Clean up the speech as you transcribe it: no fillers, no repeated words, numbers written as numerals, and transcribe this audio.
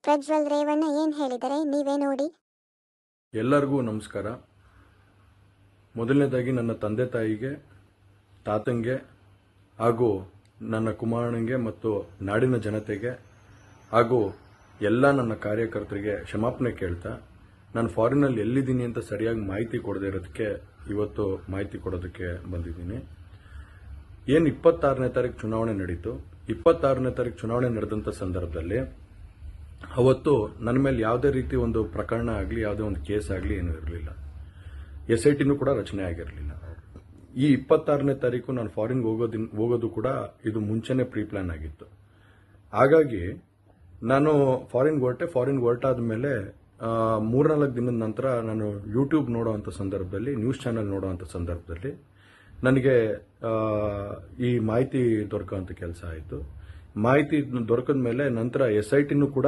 ಪ್ರಜ್ವಲ್ ರೇವಣ್ಣ ಏನ್ ಹೇಳಿದರೆ ನೀವೇ ನೋಡಿ. ಎಲ್ಲರಿಗೂ ನಮಸ್ಕಾರ. ಮೊದಲನೇದಾಗಿ ನನ್ನ ತಂದೆ ತಾಯಿಗೆ, ತಾತಂಗೆ ಹಾಗೂ ನನ್ನ ಕುಮಾರನಿಗೆ ಮತ್ತು ನಾಡಿನ ಜನತೆಗೆ ಹಾಗೂ ಎಲ್ಲ ನನ್ನ ಕಾರ್ಯಕರ್ತರಿಗೆ ಕ್ಷಮಾಪಣೆ ಕೇಳ್ತಾ, ನಾನು ಫಾರಿನಲ್ಲಿ ಎಲ್ಲಿದ್ದೀನಿ ಅಂತ ಸರಿಯಾಗಿ ಮಾಹಿತಿ ಕೊಡದೇ ಇರೋದಕ್ಕೆ ಇವತ್ತು ಮಾಹಿತಿ ಕೊಡೋದಕ್ಕೆ ಬಂದಿದ್ದೀನಿ. ಏನು 26ನೇ ತಾರೀಕು ಚುನಾವಣೆ ನಡೀತು. 26ನೇ ತಾರೀಕು ಚುನಾವಣೆ ನಡೆದಂಥ ಸಂದರ್ಭದಲ್ಲಿ ಅವತ್ತು ನನ್ನ ಮೇಲೆ ಯಾವುದೇ ರೀತಿ ಒಂದು ಪ್ರಕರಣ ಆಗಲಿ, ಯಾವುದೇ ಒಂದು ಕೇಸ್ ಆಗಲಿ ಏನೂ ಇರಲಿಲ್ಲ. SITನೂ ಕೂಡ ರಚನೆ ಆಗಿರಲಿಲ್ಲ. ಈ 26ನೇ ತಾರೀಕು ನಾನು ಫಾರಿನ್ ಹೋಗೋದು ಕೂಡ ಇದು ಮುಂಚೆನೇ ಪ್ರೀ ಪ್ಲಾನ್ ಆಗಿತ್ತು. ಹಾಗಾಗಿ ನಾನು ಫಾರಿನ್ ಹೊರಟಾದ ಮೇಲೆ 3-4 ದಿನದ ನಂತರ ನಾನು ಯೂಟ್ಯೂಬ್ ನೋಡೋವಂಥ ಸಂದರ್ಭದಲ್ಲಿ, ನ್ಯೂಸ್ ಚಾನೆಲ್ ನೋಡೋವಂಥ ಸಂದರ್ಭದಲ್ಲಿ ನನಗೆ ಈ ಮಾಹಿತಿ ದೊರಕುವಂಥ ಕೆಲಸ ಆಯಿತು. ಮಾಹಿತಿ ದೊರಕಿದ ಮೇಲೆ ನಂತರ SITನೂ ಕೂಡ